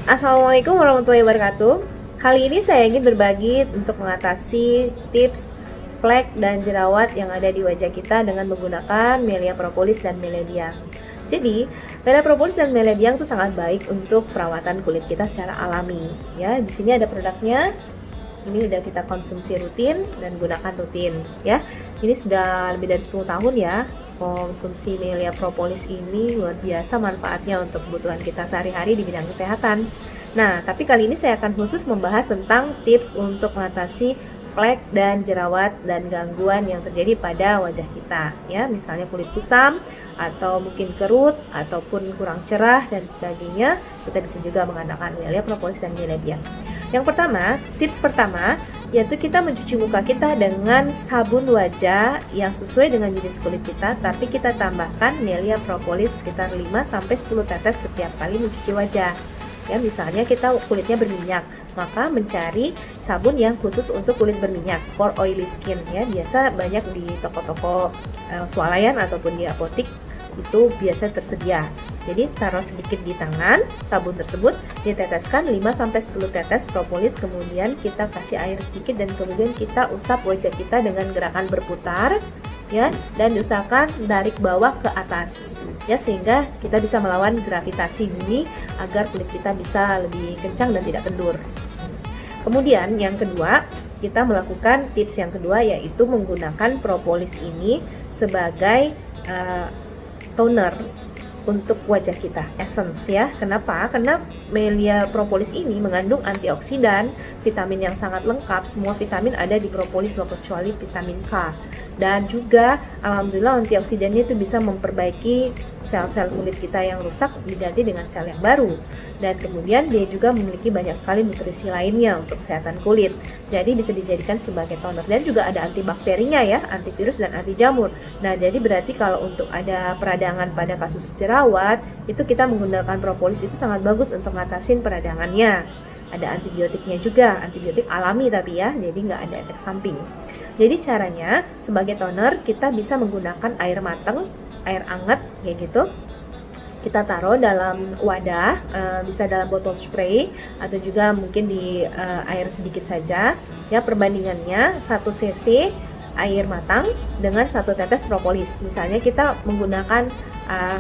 Assalamualaikum warahmatullahi wabarakatuh. Kali ini saya ingin berbagi untuk mengatasi tips flek dan jerawat yang ada di wajah kita dengan menggunakan Melia Propolis dan Melediyang. Jadi, Melia Propolis dan Melediyang itu sangat baik untuk perawatan kulit kita secara alami. Ya, di sini ada produknya. Ini udah kita konsumsi rutin dan gunakan rutin. Ya, ini sudah lebih dari 10 tahun ya. Konsumsi Melia Propolis ini luar biasa manfaatnya untuk kebutuhan kita sehari-hari di bidang kesehatan. Nah, tapi kali ini saya akan khusus membahas tentang tips untuk mengatasi flek dan jerawat dan gangguan yang terjadi pada wajah kita, ya, misalnya kulit kusam atau mungkin kerut ataupun kurang cerah dan sebagainya. Kita bisa juga menggunakan Melia Propolis dan Melediyang. Yang pertama, tips pertama yaitu kita mencuci muka kita dengan sabun wajah yang sesuai dengan jenis kulit kita, tapi kita tambahkan Melia Propolis sekitar 5-10 tetes setiap kali mencuci wajah. Ya, misalnya kita kulitnya berminyak, maka mencari sabun yang khusus untuk kulit berminyak, for oily skin ya. Biasa banyak di toko-toko swalayan ataupun di apotik itu biasa tersedia. Jadi taruh sedikit di tangan sabun tersebut, diteteskan 5-10 tetes propolis, kemudian kita kasih air sedikit dan kemudian kita usap wajah kita dengan gerakan berputar ya, dan diusahakan dari bawah ke atas ya, sehingga kita bisa melawan gravitasi bumi agar kulit kita bisa lebih kencang dan tidak kendur. Kemudian yang kedua, kita melakukan tips yang kedua yaitu menggunakan propolis ini sebagai toner untuk wajah kita, essence ya. Kenapa? Karena Melia Propolis ini mengandung antioksidan, vitamin yang sangat lengkap. Semua vitamin ada di propolis loh, kecuali vitamin K. Dan juga alhamdulillah antioksidannya itu bisa memperbaiki sel-sel kulit kita yang rusak diganti dengan sel yang baru. Dan kemudian dia juga memiliki banyak sekali nutrisi lainnya untuk kesehatan kulit. Jadi bisa dijadikan sebagai toner, dan juga ada antibakterinya ya, antivirus dan anti jamur. Nah, jadi berarti kalau untuk ada peradangan pada kasus jerawat, itu kita menggunakan propolis itu sangat bagus untuk ngatasin peradangannya. Ada antibiotiknya juga, antibiotik alami tapi ya, jadi nggak ada efek samping. Jadi caranya sebagai toner kita bisa menggunakan air matang, air hangat kayak gitu. Kita taruh dalam wadah, bisa dalam botol spray atau juga mungkin di air sedikit saja. Ya, perbandingannya 1 cc air matang dengan 1 tetes propolis. Misalnya kita menggunakan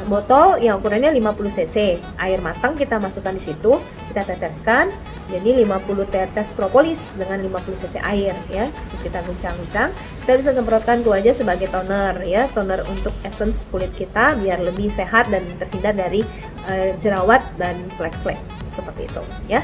botol yang ukurannya 50 cc, air matang kita masukkan di situ, kita teteskan, jadi 50 tetes propolis dengan 50 cc air ya. Terus kita guncang-guncang, kita bisa semprotkan ke wajah sebagai toner ya, toner untuk essence kulit kita biar lebih sehat dan terhindar dari jerawat dan flek-flek seperti itu ya.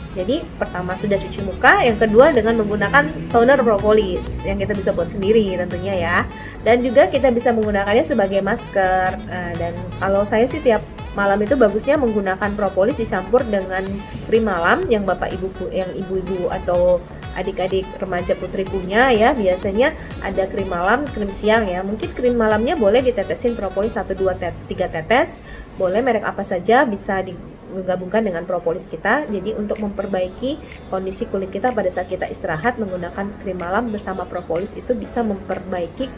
Jadi pertama sudah cuci muka, yang kedua dengan menggunakan toner propolis yang kita bisa buat sendiri tentunya ya. Dan juga kita bisa menggunakannya sebagai masker. Dan kalau saya sih tiap malam itu bagusnya menggunakan propolis dicampur dengan krim malam yang bapak ibu, yang ibu-ibu atau adik-adik remaja putri punya ya. Biasanya ada krim malam, krim siang ya. Mungkin krim malamnya boleh ditetesin propolis 1-2-3 tetes. Boleh merek apa saja, bisa digabungkan dengan propolis kita. Jadi untuk memperbaiki kondisi kulit kita pada saat kita istirahat, menggunakan krim malam bersama propolis itu bisa memperbaiki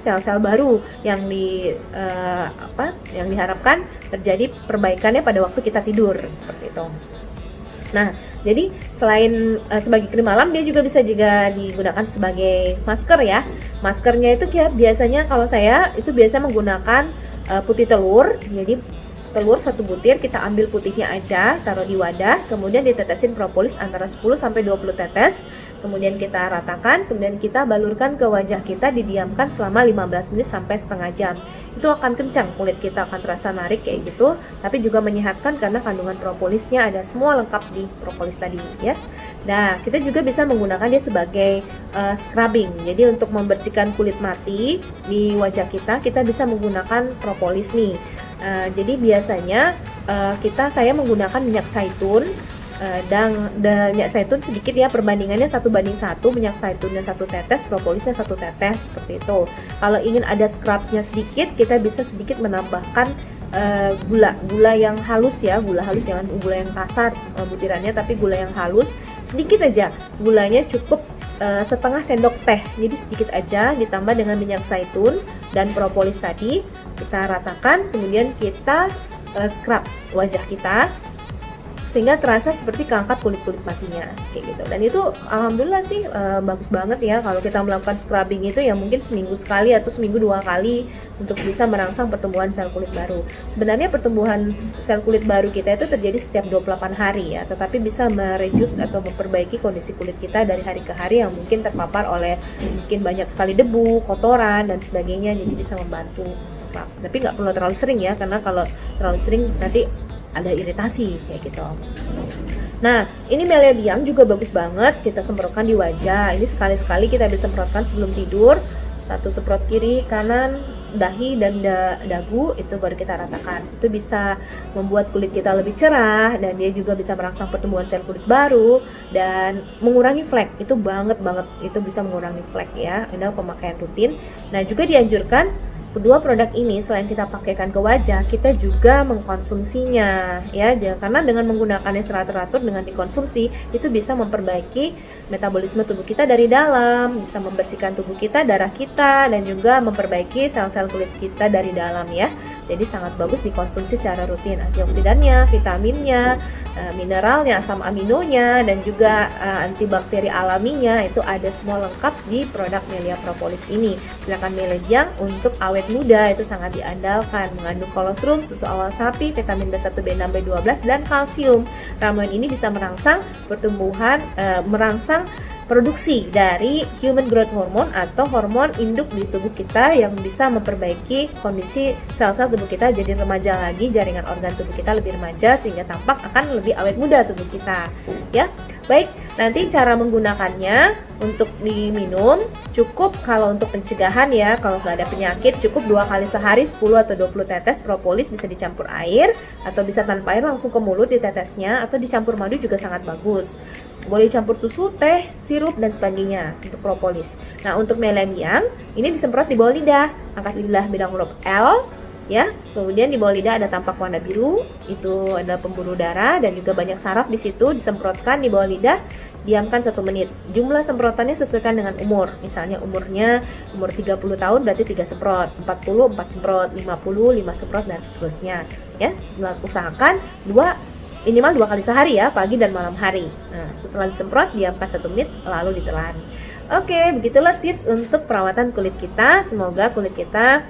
sel-sel baru yang yang diharapkan terjadi perbaikannya pada waktu kita tidur seperti itu. Nah, jadi selain sebagai krim malam, dia juga bisa digunakan sebagai masker ya. Maskernya itu biasanya kalau saya itu biasa menggunakan putih telur. Jadi telur 1 butir, kita ambil putihnya aja, taruh di wadah, kemudian ditetesin propolis antara 10-20 tetes, kemudian kita ratakan, kemudian kita balurkan ke wajah kita, didiamkan selama 15 menit sampai setengah jam. Itu akan kencang, kulit kita akan terasa narik kayak gitu, tapi juga menyehatkan karena kandungan propolisnya ada semua lengkap di propolis tadi ya. Nah, kita juga bisa menggunakan dia sebagai scrubbing. Jadi untuk membersihkan kulit mati di wajah kita, kita bisa menggunakan propolis nih. Jadi biasanya saya menggunakan minyak zaitun dan minyak zaitun sedikit ya, perbandingannya 1:1, minyak zaitунnya 1 tetes, propolisnya 1 tetes seperti itu. Kalau ingin ada scrubnya sedikit, kita bisa sedikit menambahkan gula yang halus ya, gula halus, jangan gula yang kasar butirannya, tapi gula yang halus sedikit aja. Gulanya cukup setengah sendok teh, jadi sedikit aja, ditambah dengan minyak zaitun dan propolis tadi, kita ratakan, kemudian kita scrub wajah kita sehingga terasa seperti keangkat kulit-kulit matinya kayak gitu. Dan itu alhamdulillah sih bagus banget ya kalau kita melakukan scrubbing itu ya mungkin seminggu sekali atau seminggu 2 kali untuk bisa merangsang pertumbuhan sel kulit baru. Sebenarnya pertumbuhan sel kulit baru kita itu terjadi setiap 28 hari ya, tetapi bisa mereduce atau memperbaiki kondisi kulit kita dari hari ke hari yang mungkin terpapar oleh mungkin banyak sekali debu, kotoran dan sebagainya, jadi bisa membantu scrub. Tapi nggak perlu terlalu sering ya, karena kalau terlalu sering nanti ada iritasi kayak gitu. Nah, ini Melia juga bagus banget kita semprotkan di wajah. Ini sekali-sekali kita bisa semprotkan sebelum tidur. 1 semprot kiri, kanan, dahi dan dagu, itu baru kita ratakan. Itu bisa membuat kulit kita lebih cerah dan dia juga bisa merangsang pertumbuhan sel kulit baru dan mengurangi flek. Itu banget itu bisa mengurangi flek ya. Ini pemakaian rutin. Nah, juga dianjurkan kedua produk ini selain kita pakaikan ke wajah, kita juga mengkonsumsinya ya, karena dengan menggunakannya secara teratur dengan dikonsumsi itu bisa memperbaiki metabolisme tubuh kita dari dalam, bisa membersihkan tubuh kita, darah kita, dan juga memperbaiki sel-sel kulit kita dari dalam ya. Jadi sangat bagus dikonsumsi secara rutin. Antioksidannya, vitaminnya, mineralnya, asam aminonya, dan juga antibakteri alaminya itu ada semua lengkap di produk Melia Propolis ini. Sedangkan Melia untuk awet muda itu sangat diandalkan, mengandung kolostrum, susu awal sapi, vitamin B1, B6, B12 dan kalsium. Ramuan ini bisa merangsang pertumbuhan, merangsang produksi dari human growth hormone atau hormon induk di tubuh kita yang bisa memperbaiki kondisi sel-sel tubuh kita jadi remaja lagi, jaringan organ tubuh kita lebih remaja sehingga tampak akan lebih awet muda tubuh kita ya. Baik, nanti cara menggunakannya untuk diminum cukup kalau untuk pencegahan ya, kalau nggak ada penyakit cukup 2 kali sehari 10 atau 20 tetes propolis, bisa dicampur air atau bisa tanpa air langsung ke mulut ditetesnya, atau dicampur madu juga sangat bagus. Boleh campur susu, teh, sirup dan sebagainya untuk propolis. Nah, untuk Melia ini disemprot di bawah lidah, angkat lidah bidang huruf L ya. Kemudian di bawah lidah ada tampak warna biru, itu adalah pembuluh darah dan juga banyak saraf di situ, disemprotkan di bawah lidah. Diamkan 1 menit. Jumlah semprotannya sesuaikan dengan umur. Misalnya umur 30 tahun berarti 3 semprot, 40 4 semprot, 50 5 semprot dan seterusnya ya. Usahakan minimal 2 kali sehari ya, pagi dan malam hari. Nah, setelah disemprot diamkan 1 menit lalu ditelan. Oke, begitulah tips untuk perawatan kulit kita. Semoga kulit kita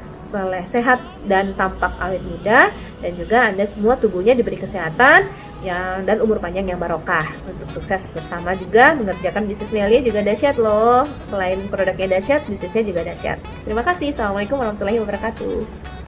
sehat dan tampak awet muda, dan juga Anda semua tubuhnya diberi kesehatan dan umur panjang yang barokah. Untuk sukses bersama juga mengerjakan bisnis Melia juga dahsyat loh. Selain produknya dahsyat, bisnisnya juga dahsyat. Terima kasih. Assalamualaikum warahmatullahi wabarakatuh.